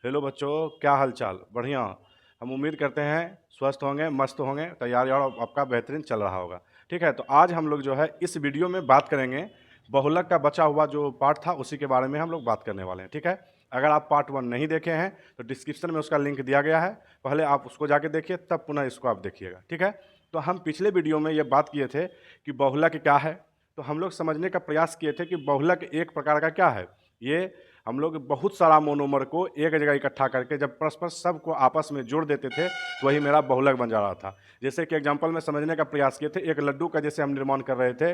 Hello बच्चों, क्या हाल चाल? बढ़िया। हम उम्मीद करते हैं स्वस्थ होंगे, मस्त होंगे, तैयारी और आपका बेहतरीन चल रहा होगा। ठीक है, तो आज हम लोग जो है इस वीडियो में बात करेंगे बहुलक का बचा हुआ जो पार्ट था उसी के बारे में हम लोग बात करने वाले हैं। ठीक है, अगर आप पार्ट 1 नहीं देखे हैं तो डिस्क्रिप्शन में उसका लिंक दिया गया है, पहले आप उसको जाके देखिए, तब पुनः इसको आप देखिएगा। ठीक है, तो हम पिछले वीडियो में ये बात किए थे कि बहुलक क्या है। तो हम लोग समझने का प्रयास किए थे कि बहुलक एक प्रकार का क्या है। ये हम लोग बहुत सारा मोनोमर को एक जगह इकट्ठा करके जब परस्पर सबको आपस में जोड़ देते थे तो वही मेरा बहुलक बन जा रहा था। जैसे कि एग्जांपल में समझने का प्रयास किए थे, एक लड्डू का जैसे हम निर्माण कर रहे थे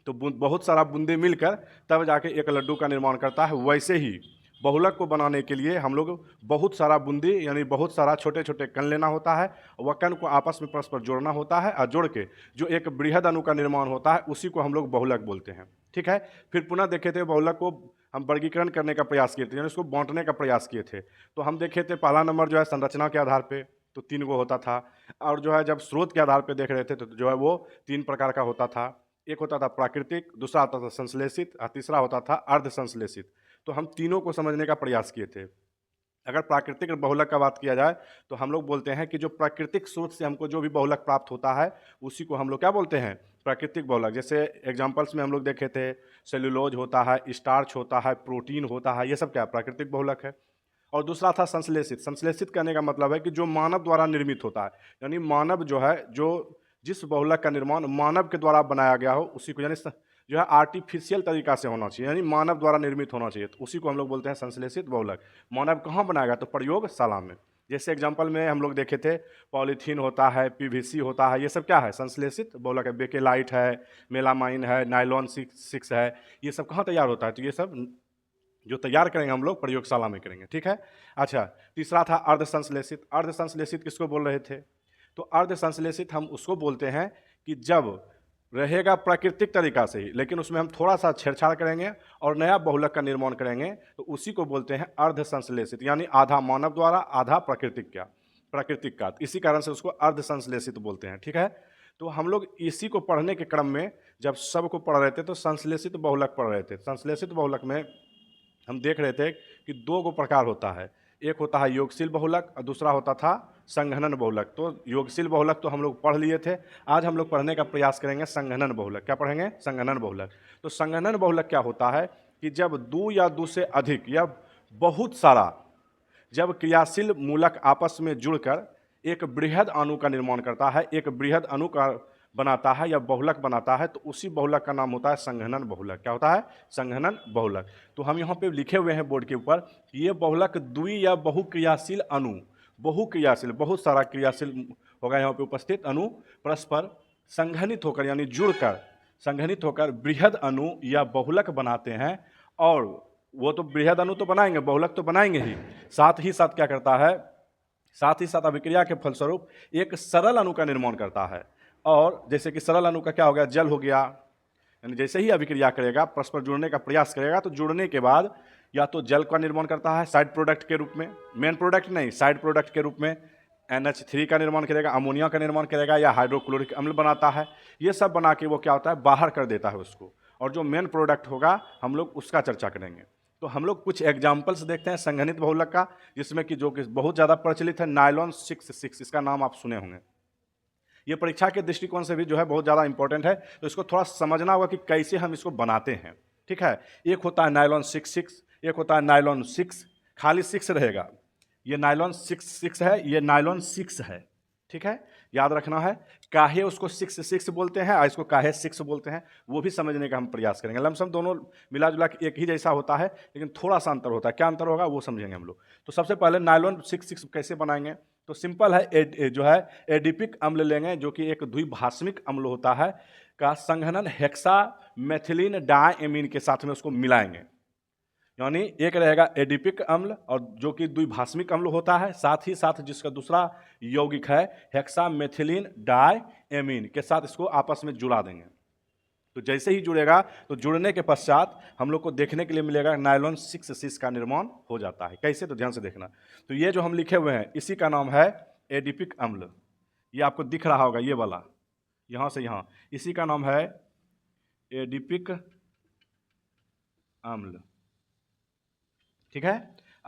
तो बहुत सारा बूंदे मिलकर तब जाके एक लड्डू का निर्माण करता है। वैसे ही बहुलक को बनाने के लिए हम लोग बहुत सारा बूंदी यानी बहुत सारा छोटे छोटे कण लेना होता है, वह कण को आपस में परस्पर जोड़ना होता है और जोड़ के जो एक बृहद अणु का निर्माण होता है उसी को हम लोग बहुलक बोलते हैं। ठीक है, फिर पुनः देखे थे बहुलक को हम वर्गीकरण करने का प्रयास किए थे, यानी उसको बांटने का प्रयास किए थे। तो हम देखे थे पहला नंबर जो है संरचना के आधार पे तो 3 गो होता था, और जो है जब स्रोत के आधार पे देख रहे थे तो जो है वो 3 प्रकार का होता था। एक होता था प्राकृतिक, दूसरा होता था संश्लेषित और तीसरा होता था अर्ध संश्लेषित। तो हम तीनों को समझने का प्रयास किए थे। अगर प्राकृतिक बहुलक का बात किया जाए तो हम लोग बोलते हैं कि जो प्राकृतिक स्रोत से हमको जो भी बहुलक प्राप्त होता है उसी को हम लोग क्या बोलते हैं, प्राकृतिक बहुलक। जैसे एग्जांपल्स में हम लोग देखे थे सेल्यूलोज होता है, स्टार्च होता है, प्रोटीन होता है, ये सब क्या प्राकृतिक बहुलक है। और दूसरा था संश्लेषित। संश्लेषित करने का मतलब है कि जो मानव द्वारा निर्मित होता है, यानी मानव जो है जो जिस बहुलक का निर्माण मानव के द्वारा बनाया गया हो उसी को, यानी जो है आर्टिफिशियल तरीका से होना चाहिए, यानी मानव द्वारा निर्मित होना चाहिए, तो उसी को हम लोग बोलते हैं संश्लेषित बहुलक। मानव कहाँ बनाएगा, तो प्रयोगशाला में। जैसे एग्जाम्पल में हम लोग देखे थे पॉलीथीन होता है, पीवीसी होता है, ये सब क्या है संश्लेषित बहुलक है। बेकेलाइट है, मेलामाइन है, नाइलॉन 6 है, ये सब कहाँ तैयार होता है, तो ये सब जो तैयार करेंगे हम लोग प्रयोगशाला में करेंगे। ठीक है, अच्छा, तीसरा था अर्ध संश्लेषित। अर्ध संश्लेषित किसको बोल रहे थे, तो अर्ध संश्लेषित हम उसको बोलते हैं कि जब रहेगा प्राकृतिक तरीका से ही लेकिन उसमें हम थोड़ा सा छेड़छाड़ करेंगे और नया बहुलक का निर्माण करेंगे तो उसी को बोलते हैं अर्ध संश्लेषित, यानी आधा मानव द्वारा आधा प्राकृतिक का, इसी कारण से उसको अर्ध संश्लेषित बोलते हैं। ठीक है, तो हम लोग इसी को पढ़ने के क्रम में जब सबको पढ़ रहे थे तो संश्लेषित बहुलक पढ़ रहे थे। संश्लेषित बहुलक में हम देख रहे थे कि 2 गो प्रकार होता है, एक होता है योगशील बहुलक और दूसरा होता था संघनन बहुलक। तो योगशील बहुलक तो हम लोग पढ़ लिए थे, आज हम लोग पढ़ने का प्रयास करेंगे संघनन बहुलक। क्या पढ़ेंगे, संघनन बहुलक। तो संघनन बहुलक क्या होता है कि जब 2 या 2 से अधिक या बहुत सारा जब क्रियाशील मूलक आपस में जुड़कर एक बृहद अणु का निर्माण करता है, एक बृहद अणु का बनाता है या बहुलक बनाता है, तो उसी बहुलक का नाम होता है संघनन बहुलक। क्या होता है, संघनन बहुलक। तो हम यहाँ पे लिखे हुए हैं बोर्ड के ऊपर कि ये बहुलक द्वि या बहुक्रियाशील अणु, बहुक्रियाशील बहुत सारा क्रियाशील होगा यहाँ पे उपस्थित अणु परस्पर संघनित होकर यानी जुड़कर संघनित होकर बृहद अणु या बहुलक बनाते हैं। और वो तो बृहद अणु तो बनाएंगे, बहुलक तो बनाएंगे ही, साथ ही साथ क्या करता है, साथ ही साथ अभिक्रिया के फलस्वरूप एक सरल अणु का निर्माण करता है। और जैसे कि सरल अणु का क्या हो गया, जल हो गया, यानी जैसे ही अभिक्रिया करेगा परस्पर जुड़ने का प्रयास करेगा तो जुड़ने के बाद या तो जल का निर्माण करता है साइड प्रोडक्ट के रूप में, मेन प्रोडक्ट नहीं साइड प्रोडक्ट के रूप में NH3 का निर्माण करेगा, अमोनिया का निर्माण करेगा या हाइड्रोक्लोरिक अम्ल बनाता है। ये सब बना के वो क्या होता है, बाहर कर देता है उसको, और जो मेन प्रोडक्ट होगा हम लोग उसका चर्चा करेंगे। तो हम लोग कुछ एग्जाम्पल्स देखते हैं संघनित बहुलक का, जिसमें कि जो कि बहुत ज़्यादा प्रचलित है नायलॉन 6, इसका नाम आप सुने होंगे। ये परीक्षा के दृष्टिकोण से भी जो है बहुत ज़्यादा इंपॉर्टेंट है, तो इसको थोड़ा समझना होगा कि कैसे हम इसको बनाते हैं। ठीक है, एक होता है नायलॉन 6, एक होता है नायलॉन 6, खाली 6 रहेगा, ये नायलॉन 6 है, ये नायलॉन 6 है। ठीक है, याद रखना है, काहे उसको 6 बोलते हैं और इसको काहे 6 बोलते हैं वो भी समझने का हम प्रयास करेंगे। लमसम दोनों मिला जुला के एक ही जैसा होता है लेकिन थोड़ा सा अंतर होता है, क्या अंतर होगा वो समझेंगे हम लोग। तो सबसे पहले नायलॉन 6 कैसे बनाएंगे, तो सिंपल है, जो है एडिपिक अम्ल लेंगे जो कि एक द्विभाषमिक अम्ल होता है का संघनन हेक्सा मेथिलीन डायमीन के साथ में उसको मिलाएंगे, यानी एक रहेगा एडिपिक अम्ल और जो कि द्विभाषमिक अम्ल होता है, साथ ही साथ जिसका दूसरा यौगिक है हेक्सा मेथिलीन डायमीन के साथ इसको आपस में जुड़ा देंगे। तो जैसे ही जुड़ेगा तो जुड़ने के पश्चात हम लोग को देखने के लिए मिलेगा नायलॉन 6 का निर्माण हो जाता है। कैसे, तो ध्यान से देखना। तो ये जो हम लिखे हुए हैं इसी का नाम है एडिपिक अम्ल, ये आपको दिख रहा होगा ये वाला, यहाँ से यहाँ, इसी का नाम है एडिपिक अम्ल। ठीक है,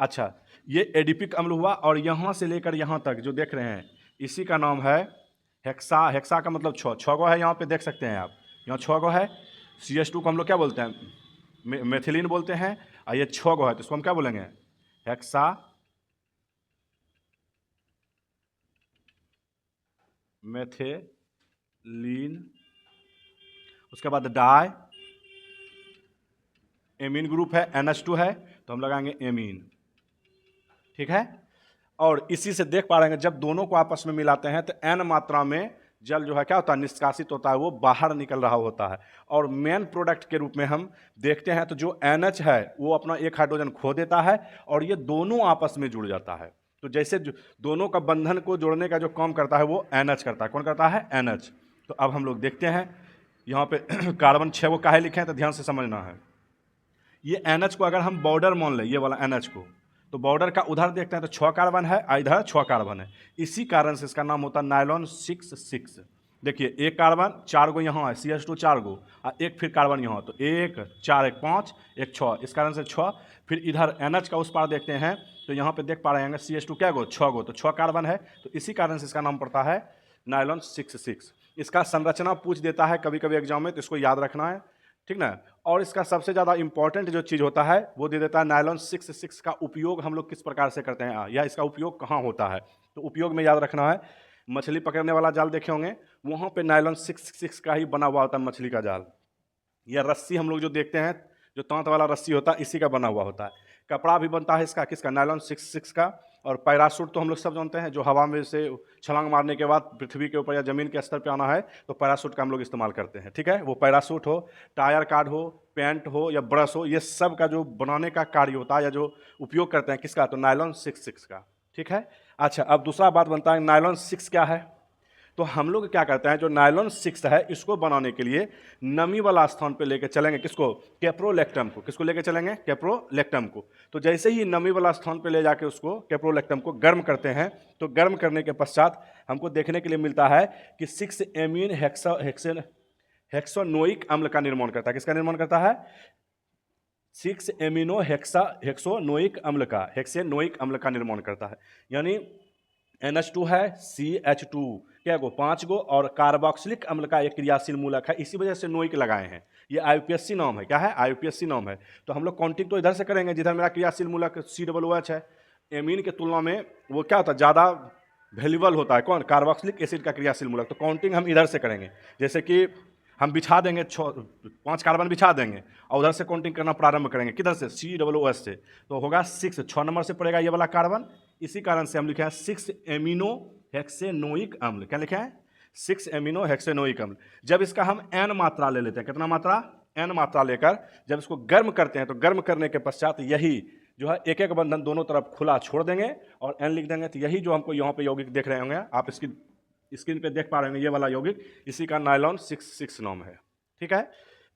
अच्छा, ये एडिपिक अम्ल हुआ, और यहाँ से लेकर यहाँ तक जो देख रहे हैं इसी का नाम है हेक्सा। हेक्सा का मतलब 6 6 गो है, यहाँ पे देख सकते हैं आप, यहाँ 6 गो है। CH2 को हम लोग क्या बोलते हैं, मेथिलीन बोलते हैं, और ये 6 गो है तो इसको हम क्या बोलेंगे, हेक्सा मेथिलीन। उसके बाद डाई एमीन ग्रुप है, NH2 है तो हम लगाएंगे एमीन, ठीक है। और इसी से देख पा रहे हैं जब दोनों को आपस में मिलाते हैं तो n मात्रा में जल जो है क्या होता है, निष्कासित होता है, वो बाहर निकल रहा होता है। और मेन प्रोडक्ट के रूप में हम देखते हैं तो जो NH है वो अपना एक हाइड्रोजन खो देता है और ये दोनों आपस में जुड़ जाता है। तो जैसे दोनों का बंधन को जोड़ने का जो काम करता है वो NH करता है। कौन करता है, NH। तो अब हम लोग देखते हैं यहाँ पे कार्बन 6 को काहे लिखे हैं तो ध्यान से समझना है। ये NH को अगर हम बॉर्डर मान लें, ये वाला NH को, तो बॉर्डर का उधर देखते हैं तो 6 कार्बन है, इधर 6 कार्बन है। इसी कारण से इसका नाम होता है नायलॉन 6 देखिए, एक कार्बन 4 गो यहाँ है, CH2 4 गो, और एक फिर कार्बन यहाँ, तो 1 4 1 5 1 6, इस कारण से 6। फिर इधर NH का उस पार देखते हैं तो यहाँ पे देख पा रहे हैं CH2 क्या गो, 6 गो, तो 6 कार्बन है, तो इसी कारण से इसका नाम पड़ता है नायलॉन 6। इसका संरचना पूछ देता है कभी कभी एग्जाम में, तो इसको याद रखना है, ठीक ना। और इसका सबसे ज़्यादा इंपॉर्टेंट जो चीज़ होता है वो दे देता है नायलॉन 6 का उपयोग हम लोग किस प्रकार से करते हैं, या इसका उपयोग कहाँ होता है। तो उपयोग में याद रखना है, मछली पकड़ने वाला जाल देखे होंगे, वहाँ पे नायलॉन 6 का ही बना हुआ होता है मछली का जाल। यह रस्सी हम लोग जो देखते हैं, जो तांत वाला रस्सी होता है, इसी का बना हुआ होता है। कपड़ा भी बनता है इसका, किसका, नायलॉन 6 का। और पैराशूट तो हम लोग सब जानते हैं, जो हवा में से छलांग मारने के बाद पृथ्वी के ऊपर या ज़मीन के स्तर पे आना है तो पैराशूट का हम लोग इस्तेमाल करते हैं, ठीक है। वो पैराशूट हो, टायर कार्ड हो, पेंट हो या ब्रश हो, ये सब का जो बनाने का कार्य होता है या जो उपयोग करते हैं किसका, तो नायलॉन 6 का, ठीक है। अच्छा, अब दूसरा बात बनता है नायलॉन 6 क्या है। तो हम लोग क्या करते हैं, जो नायलॉन 6 है इसको बनाने के लिए नमी वाला स्थान पे लेके चलेंगे, किसको, कैप्रोलेक्टम को। किसको लेके चलेंगे, कैप्रोलेक्टम को। तो जैसे ही नमी वाला स्थान पे ले जाके उसको कैप्रोलेक्टम को गर्म करते हैं, तो गर्म करने के पश्चात हमको देखने के लिए मिलता है कि 6 एमीन हेक्सोनोइक अम्ल का निर्माण करता है। किसका निर्माण करता है, 6 एमिनो हेक्सोनोइक अम्ल का, हेक्सेनोइक अम्ल का निर्माण करता है। यानी NH2 है, CH2 क्या गो, 5 गो, और कार्बोक्सिलिक अम्ल का एक क्रियाशील मूलक है, इसी वजह से नोइक लगाए हैं। ये IUPAC नाम है, क्या है, IUPAC नाम है। तो हम लोग काउंटिंग तो इधर से करेंगे जिधर मेरा क्रियाशील मूलक COOH है। एमीन के तुलना में वो क्या होता है, ज़्यादा वैल्यूबल होता है, कौन, कार्बोक्सिलिक एसिड का क्रियाशील मूलक। तो काउंटिंग हम इधर से करेंगे, जैसे कि हम बिछा देंगे 5 कार्बन बिछा देंगे और उधर से काउंटिंग करना प्रारंभ करेंगे, किधर से, COOH से। तो होगा 6 नंबर से पड़ेगा ये वाला कार्बन। इसी कारण से हम लिखे हैं 6 एमिनो हेक्सेनोइक अम्ल। क्या लिखे हैं, 6 एमिनो हेक्सेनोइक अम्ल। जब इसका हम n मात्रा ले लेते हैं, कितना मात्रा, n मात्रा लेकर जब इसको गर्म करते हैं, तो गर्म करने के पश्चात यही जो है एक एक बंधन दोनों तरफ खुला छोड़ देंगे और n लिख देंगे। तो यही जो हमको यहाँ पे यौगिक देख रहे होंगे आप, इसकी स्क्रीन पे देख पा रहे होंगे, ये वाला यौगिक, इसी का नायलॉन 6 नाम है, ठीक है।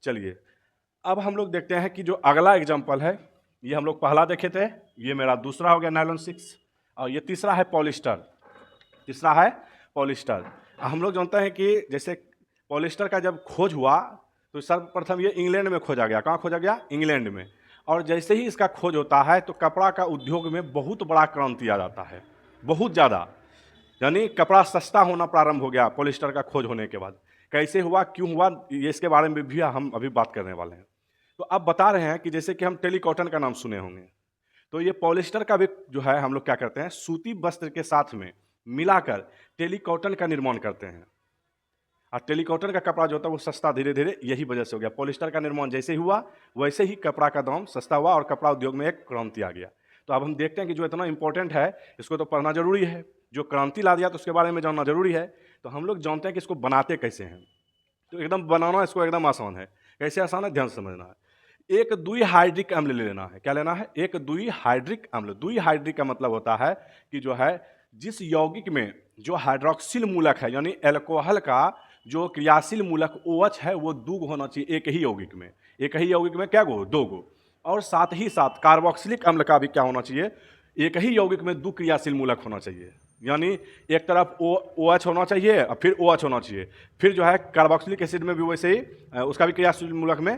चलिए अब हम लोग देखते हैं कि जो अगला एग्जाम्पल है, ये हम लोग पहला देखे थे, ये मेरा दूसरा हो गया नायलॉन 6, और ये तीसरा है पॉलिस्टर। तीसरा है पॉलिस्टर। हम लोग जानते हैं कि जैसे पॉलिस्टर का जब खोज हुआ तो सर्वप्रथम ये इंग्लैंड में खोजा गया। कहाँ खोजा गया, इंग्लैंड में। और जैसे ही इसका खोज होता है तो कपड़ा का उद्योग में बहुत बड़ा क्रांति आ जाता है, बहुत ज़्यादा। यानी कपड़ा सस्ता होना प्रारंभ हो गया पॉलिस्टर का खोज होने के बाद। कैसे हुआ, क्यों हुआ, ये इसके बारे में भी हम अभी बात करने वाले हैं। तो अब बता रहे हैं कि जैसे कि हम टेलीकॉटन का नाम सुने होंगे, तो ये पॉलिस्टर का भी जो है हम लोग क्या करते हैं, सूती वस्त्र के साथ में मिलाकर टेलीकॉटन का निर्माण करते हैं। और टेलीकॉटन का कपड़ा जो होता है वो सस्ता धीरे धीरे यही वजह से हो गया। पॉलिस्टर का निर्माण जैसे ही हुआ वैसे ही कपड़ा का दाम सस्ता हुआ और कपड़ा उद्योग में एक क्रांति आ गया। तो अब हम देखते हैं कि जो इतना इंपॉर्टेंट है इसको तो पढ़ना जरूरी है, जो क्रांति ला दिया तो उसके बारे में जानना जरूरी है। तो हम लोग जानते हैं कि इसको बनाते कैसे हैं। तो एकदम बनाना इसको एकदम आसान है। कैसे आसान है, ध्यान से समझना है। एक द्विहाइड्रिक अम्ल ले लेना है। क्या लेना है, एक द्विहाइड्रिक अम्ल। द्विहाइड्रिक का मतलब होता है कि जो है जिस यौगिक में जो हाइड्रोक्सिल मूलक है, यानी एल्कोहल का जो क्रियाशील मूलक OH है वो 2 गो होना चाहिए एक ही यौगिक में। एक ही यौगिक में क्या गो, 2 गो। और साथ ही साथ कार्बोक्सिलिक अम्ल का भी क्या होना चाहिए, एक ही यौगिक में 2 क्रियाशील मूलक होना चाहिए। यानी एक तरफ OH होना चाहिए और फिर OH होना चाहिए। फिर जो है कार्बोक्सिलिक एसिड में भी वैसे ही उसका भी क्रियाशील मूलक में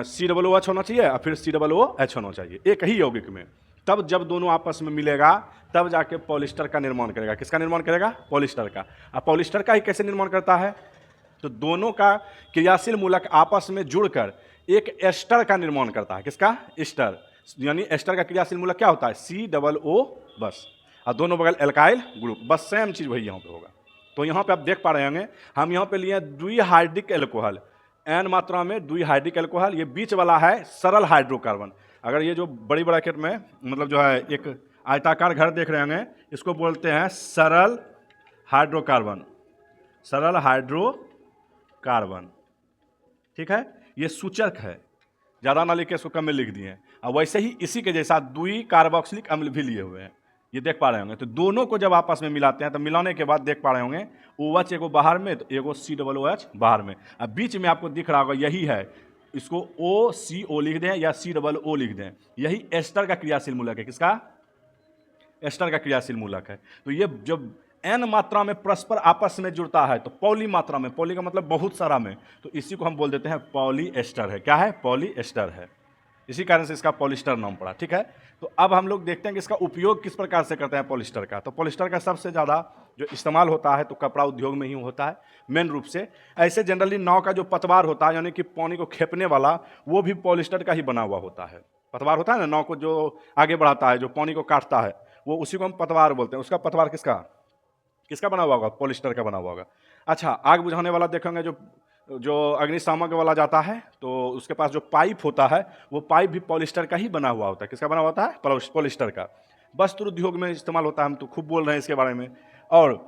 COOH होना चाहिए और फिर COOH होना चाहिए, एक ही यौगिक में। तब जब दोनों आपस में मिलेगा तब जाके पॉलिस्टर का निर्माण करेगा। किसका निर्माण करेगा? पॉलिस्टर का। अब पॉलिस्टर का ही कैसे निर्माण करता है? तो दोनों का क्रियाशील मूलक आपस में जुड़कर एक एस्टर का निर्माण करता है। किसका? एस्टर। यानी एस्टर का क्रियाशील मूलक क्या होता है? COO बस, और दोनों बगल एल्काइल ग्रुप, बस सेम चीज वही यहाँ पे होगा। तो यहाँ पे आप देख पा रहे होंगे हम यहाँ पे लिए द्विहाइड्रिक एल्कोहल, n मात्रा में द्विहाइड्रिक एल्कोहल, ये बीच वाला है सरल हाइड्रोकार्बन। अगर ये जो बड़ी ब्रैकेट में मतलब जो है एक आयताकार घर देख रहे होंगे, इसको बोलते हैं सरल हाइड्रोकार्बन, सरल हाइड्रोकार्बन, ठीक है। ये सूचक है, ज़्यादा ना लिख के इसको कम में लिख दिए। और वैसे ही इसी के जैसा द्वि कार्बोक्सिलिक अम्ल भी लिए हुए हैं, ये देख पा रहे होंगे। तो दोनों को जब आपस में मिलाते हैं तो मिलाने के बाद देख पा रहे होंगे OH एगो बाहर में तो एगो COOH बाहर में। अब बीच में आपको दिख रहा होगा यही है, इसको OCO लिख दें या COO लिख दें, यही एस्टर का क्रियाशील मूलक है। किसका? एस्टर का क्रियाशील मूलक है। तो ये जब n मात्रा में परस्पर आपस में जुड़ता है तो पॉली मात्रा में, पॉली का मतलब बहुत सारा में, तो इसी को हम बोल देते हैं पॉली एस्टर है। क्या है? पॉली एस्टर है। इसी कारण से इसका पॉलिस्टर नाम पड़ा, ठीक है। तो अब हम लोग देखते हैं कि इसका उपयोग किस प्रकार से करते हैं पॉलिस्टर का। तो पॉलिस्टर का सबसे ज़्यादा जो इस्तेमाल होता है तो कपड़ा उद्योग में ही होता है मेन रूप से। ऐसे जनरली नाव का जो पतवार होता है, यानी कि पानी को खेपने वाला, वो भी पॉलिस्टर का ही बना हुआ होता है। पतवार होता है ना, नाव को जो आगे बढ़ाता है, जो पानी को काटता है, वो उसी को हम पतवार बोलते हैं। उसका पतवार किसका बना हुआ होगा? पॉलिस्टर का बना हुआ होगा। अच्छा, आग बुझाने वाला देखेंगे जो अग्निशामक वाला जाता है तो उसके पास जो पाइप होता है वो पाइप भी पॉलिस्टर का ही बना हुआ होता है। किसका बना हुआ होता है? पॉलिस्टर का। वस्त्र उद्योग में इस्तेमाल होता है, हम तो खूब बोल रहे हैं इसके बारे में। और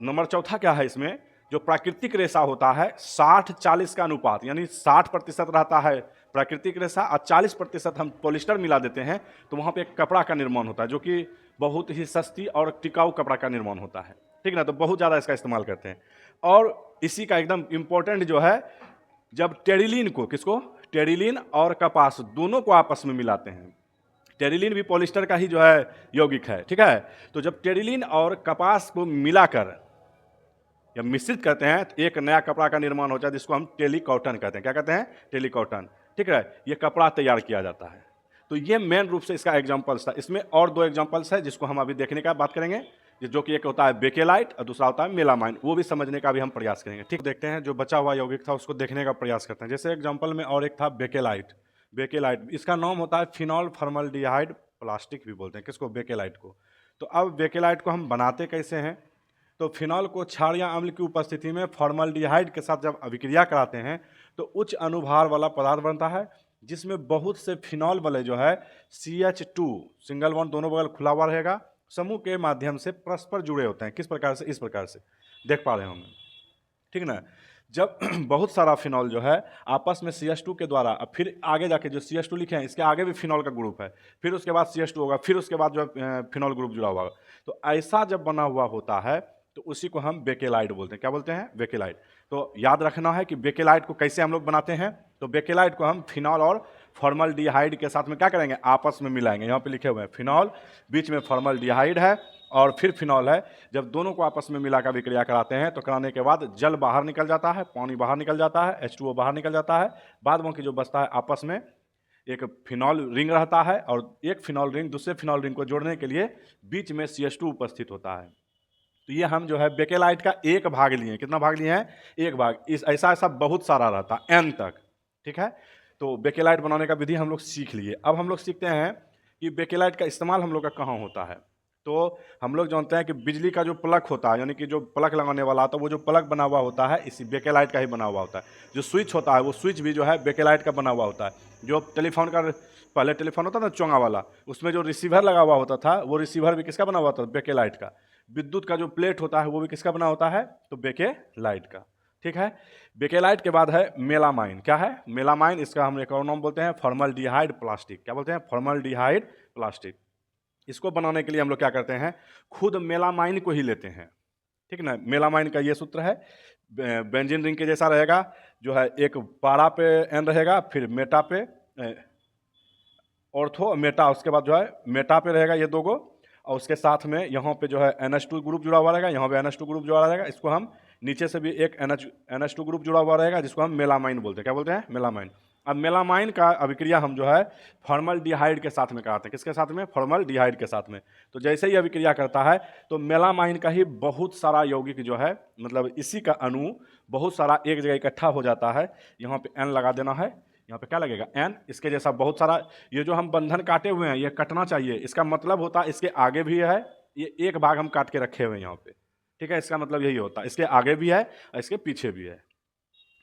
नंबर चौथा क्या है इसमें? जो प्राकृतिक रेशा होता है 60-40 का अनुपात, यानी 60% रहता है प्राकृतिक रेशा और 40% हम पॉलिस्टर मिला देते हैं, तो वहाँ पे एक कपड़ा का निर्माण होता है जो कि बहुत ही सस्ती और टिकाऊ कपड़ा का निर्माण होता है, ठीक ना। तो बहुत ज़्यादा इसका इस्तेमाल करते हैं। और इसी का एकदम इम्पोर्टेंट जो है, जब टेरिलीन को, किसको? टेरिलीन और कपास दोनों को आपस में मिलाते हैं, टेरिलीन भी पॉलिस्टर का ही जो है यौगिक है, ठीक है। तो जब टेरिलीन और कपास को मिलाकर जब मिश्रित करते हैं तो एक नया कपड़ा का निर्माण होता है जिसको हम टेलीकॉटन कहते हैं। क्या कहते हैं? टेलीकॉटन, ठीक है। ये कपड़ा तैयार किया जाता है। तो ये मेन रूप से इसका एग्जाम्पल्स था। इसमें और 2 एग्जाम्पल्स है जिसको हम अभी देखने का बात करेंगे, जो कि एक होता है बेकेलाइट और दूसरा होता है मेलामाइन। वो भी समझने का भी हम प्रयास करेंगे, ठीक। देखते हैं जो बचा हुआ यौगिक था उसको देखने का प्रयास करते हैं। जैसे एग्जाम्पल में और एक था बेकेलाइट। बेकेलाइट, इसका नाम होता है फिनॉल फॉर्मल्डिहाइड प्लास्टिक भी बोलते हैं। किसको? बेकेलाइट को। तो अब बेकेलाइट को हम बनाते कैसे हैं? तो फिनॉल को क्षार या अम्ल की उपस्थिति में फॉर्मल्डिहाइड के साथ जब अभिक्रिया कराते हैं तो उच्च अनुभार वाला पदार्थ बनता है जिसमें बहुत से फिनॉल वाले जो है CH2 सिंगल बॉन्ड दोनों बगल खुला हुआ रहेगा, समूह के माध्यम से परस्पर जुड़े होते हैं। किस प्रकार से? इस प्रकार से देख पा रहे होंगे, ठीक ना। जब बहुत सारा फिनॉल जो है आपस में CH2 के द्वारा, अब फिर आगे जाके जो CH2 लिखे हैं इसके आगे भी फिनॉल का ग्रुप है, फिर उसके बाद CH2 होगा, फिर उसके बाद जो फिनॉल ग्रुप जुड़ा हुआ होगा। तो ऐसा जब बना हुआ होता है तो उसी को हम बेकेलाइट बोलते हैं। क्या बोलते हैं? बेकेलाइट। तो याद रखना है कि बेकेलाइट को कैसे हम लोग बनाते हैं। तो बेकेलाइट को हम फिनॉल और फॉर्मल्डिहाइड के साथ में क्या करेंगे? आपस में मिलाएंगे। यहाँ पे लिखे हुए हैं फिनॉल, बीच में फॉर्मल्डिहाइड है और फिर फिनॉल है। जब दोनों को आपस में मिला कर विक्रिया कराते हैं तो कराने के बाद जल बाहर निकल जाता है, पानी बाहर निकल जाता है, H2O बाहर निकल जाता है। बाद में जो बचता है आपस में एक फिनॉल रिंग रहता है और एक फिनॉल रिंग दूसरे फिनॉल रिंग को जोड़ने के लिए बीच में CH2 उपस्थित होता है। तो ये हम जो है बेकेलाइट का एक भाग लिए हैं। कितना भाग लिए हैं? एक भाग। इस ऐसा बहुत सारा रहता है N तक, ठीक है। तो बेकेलाइट बनाने का विधि हम लोग सीख लिए। अब हम लोग सीखते हैं कि बेकेलाइट का इस्तेमाल हम लोग का कहाँ होता है। तो हम लोग जानते हैं कि बिजली का जो प्लग होता है, यानी कि जो प्लग लगाने वाला होता है, वो जो प्लग बना हुआ होता है इसी बेकेलाइट का ही बना हुआ होता है। जो स्विच होता है वो स्विच भी जो है बेकेलाइट का बना हुआ होता है। जो टेलीफोन का पहले टेलीफोन होता था ना चोंगा वाला, उसमें जो रिसीवर लगा हुआ होता था वो रिसीवर भी किसका बना हुआ था? बेकेलाइट का। विद्युत का जो प्लेट होता है वो भी किसका बना होता है? तो बेकेलाइट का, ठीक है। बेकेलाइट के बाद है मेलामाइन। क्या है? मेलामाइन। इसका हम एक और नाम बोलते हैं फॉर्मल्डिहाइड प्लास्टिक। क्या बोलते हैं? Formaldehyde plastic. इसको बनाने के लिए हम लोग क्या करते हैं? खुद मेलामाइन को ही लेते हैं, ठीक ना। मेलामाइन का ये सूत्र है, बेंजीन रिंग के जैसा रहेगा, जो है एक पारा पे एन रहेगा, फिर मेटा पे ऑर्थो मेटा, उसके बाद जो है मेटा पे रहेगा ये दो गो, और उसके साथ में यहाँ पे जो है NH2 ग्रुप जुड़ा हुआ रहेगा, यहाँ पे NH2 ग्रुप जुड़ा रहेगा। इसको हम नीचे से भी एक NH2 ग्रुप जुड़ा हुआ रहेगा जिसको हम मेलामाइन बोलते हैं। क्या बोलते हैं? मेलामाइन। अब मेलामाइन का अभिक्रिया हम जो है फॉर्मल्डिहाइड के साथ में कराते हैं। किसके साथ में? फॉर्मल्डिहाइड के साथ में। तो जैसे ही अभिक्रिया करता है तो मेलामाइन का ही बहुत सारा यौगिक जो है, मतलब इसी का अणु बहुत सारा एक जगह इकट्ठा हो जाता है। यहाँ पे एन लगा देना है, यहाँ पे क्या लगेगा? एन। इसके जैसा बहुत सारा, ये जो हम बंधन काटे हुए हैं ये कटना चाहिए। इसका मतलब होता है इसके आगे भी है, ये एक भाग हम काट के रखे हुए हैं यहाँ पे, ठीक है। इसका मतलब यही होता है, इसके आगे भी है और इसके पीछे भी है,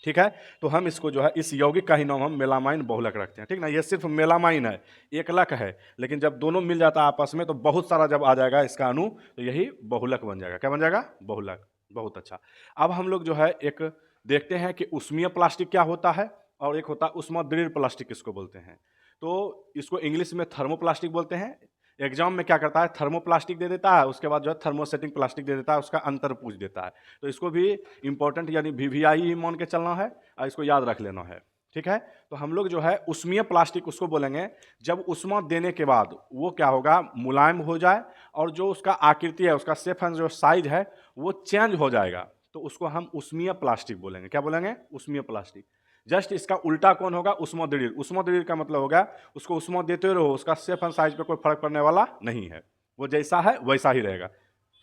ठीक है। तो हम इसको जो है इस यौगिक का ही नाम हम मेलामाइन बहुलक रखते हैं, ठीक ना। ये सिर्फ मेलामाइन है, एकलक है, लेकिन जब दोनों मिल जाता है आपस में तो बहुत सारा जब आ जाएगा इसका अणु तो यही बहुलक बन जाएगा। क्या बन जाएगा? बहुलक। बहुत अच्छा। अब हम लोग जो है एक देखते हैं कि उष्मीय प्लास्टिक क्या होता है और एक होता है उष्मादृढ़ प्लास्टिक, किसको बोलते हैं। तो इसको इंग्लिश में थर्मोप्लास्टिक बोलते हैं। एग्जाम में क्या करता है, थर्मोप्लास्टिक दे देता है, उसके बाद जो है थर्मोसेटिंग प्लास्टिक दे देता है, उसका अंतर पूछ देता है। तो इसको भी इंपॉर्टेंट यानी VVI ही मान के चलना है और इसको याद रख लेना है, ठीक है। तो हम लोग जो है उष्मीय प्लास्टिक उसको बोलेंगे जब उष्मा देने के बाद वो क्या होगा, मुलायम हो जाए और जो उसका आकृति है, उसका शेप एंड जो साइज है वो चेंज हो जाएगा, तो उसको हम उष्मीय प्लास्टिक बोलेंगे। क्या बोलेंगे? उष्मीय प्लास्टिक। जस्ट इसका उल्टा कौन होगा? उष्मादृढ़। उष्मादृढ़ का मतलब होगा उसको उष्मा देते रहो, उसका शेप एंड साइज पे कोई फर्क पड़ने वाला नहीं है, वो जैसा है वैसा ही रहेगा,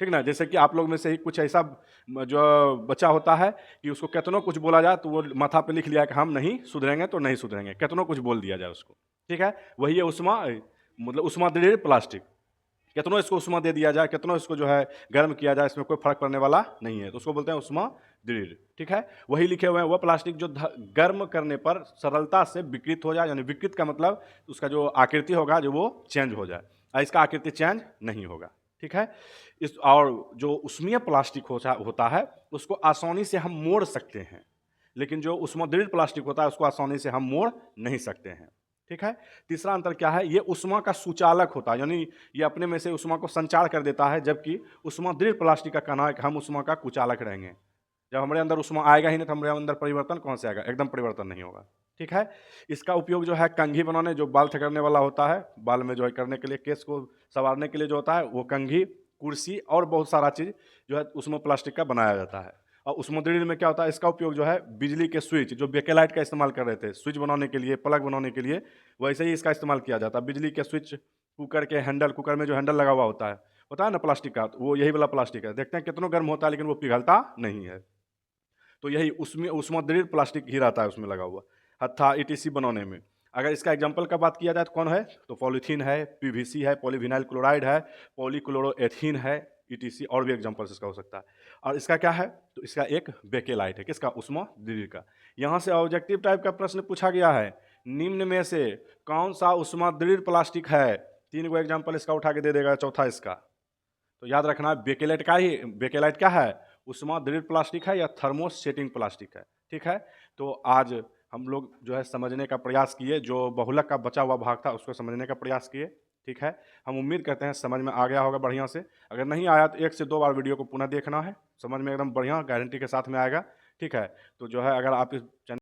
ठीक ना। जैसे कि आप लोग में से ही कुछ ऐसा जो बच्चा होता है कि उसको कितनों कुछ बोला जाए तो वो माथा पे लिख लिया कि हम नहीं सुधरेंगे तो नहीं सुधरेंगे, कितनों कुछ बोल दिया जाए उसको, ठीक है। वही है उष्मा, मतलब उष्मादृढ़ प्लास्टिक। कितनों इसको उष्मा दे दिया जाए, कितनों इसको जो है गर्म किया जाए, इसमें कोई फर्क पड़ने वाला नहीं है, तो उसको बोलते हैं उष्मा दृढ़, ठीक है। वही लिखे हुए हैं वो प्लास्टिक जो गर्म करने पर सरलता से विकृत हो जाए, यानी विकृत का मतलब उसका जो आकृति होगा जो वो चेंज हो जाए, और इसका आकृति चेंज नहीं होगा, ठीक है। इस और जो उष्मीय प्लास्टिक होता है उसको आसानी से हम मोड़ सकते हैं, लेकिन जो उष्मादृढ़ प्लास्टिक होता है उसको आसानी से हम मोड़ नहीं सकते हैं, ठीक है। तीसरा अंतर क्या है, ये उष्मा का सुचालक होता है, यानी ये अपने में से उष्मा को संचार कर देता है, जबकि उष्मादृढ़ प्लास्टिक का कहना है कि हम उष्मा का कुचालक रहेंगे। जब हमारे अंदर उष्मा आएगा ही नहीं तो हमारे अंदर परिवर्तन कौन से आएगा? एकदम परिवर्तन नहीं होगा, ठीक है। इसका उपयोग जो है कंघी बनाने, जो बाल ठकरने वाला होता है, बाल में जो है करने के लिए, केस को संवारने के लिए जो होता है वो कंघी, कुर्सी और बहुत सारा चीज़ जो है उष्मा प्लास्टिक का बनाया जाता है। और उष्मादृढ़ में क्या होता है, इसका उपयोग जो है बिजली के स्विच, जो बेकेलाइट का इस्तेमाल कर रहे थे स्विच बनाने के लिए, प्लग बनाने के लिए, वैसे ही इसका इस्तेमाल किया जाता है। बिजली के स्विच, कुकर के हैंडल, कुकर में जो हैंडल लगा हुआ होता है ना प्लास्टिक का, तो वो यही वाला प्लास्टिक है। देखते हैं कितना गर्म होता है लेकिन वो पिघलता नहीं है। तो यही उसमें उष्मादृढ़ प्लास्टिक ही रहता है उसमें लगा हुआ, हत्था ETC बनाने में। अगर इसका एग्जाम्पल का बात किया जाए तो कौन है, तो पॉलीथीन है, PVC है, पॉलीविनाइल क्लोराइड है, पॉलीक्लोरोएथीन है, ETC, और भी एग्जाम्पल्स इसका हो सकता है। और इसका क्या है, तो इसका एक बेकेलाइट है, किसका? उष्मादृढ़ का। यहाँ से ऑब्जेक्टिव टाइप का प्रश्न पूछा गया है, निम्न में से कौन सा उष्मादृढ़ प्लास्टिक है? 3 गो एग्जाम्पल इसका उठा के दे देगा, चौथा इसका। तो याद रखना बेकेलाइट का ही, बेकेलाइट क्या है? उष्मादृढ़ प्लास्टिक है या थर्मोसेटिंग प्लास्टिक है, ठीक है। तो आज हम लोग जो है समझने का प्रयास किए, जो बहुलक का बचा हुआ भाग था उसको समझने का प्रयास किए, ठीक है। हम उम्मीद करते हैं समझ में आ गया होगा बढ़िया से। अगर नहीं आया तो 1 से 2 बार वीडियो को पुनः देखना है, समझ में एकदम बढ़िया गारंटी के साथ में आएगा, ठीक है। तो जो है अगर आप इस चैनल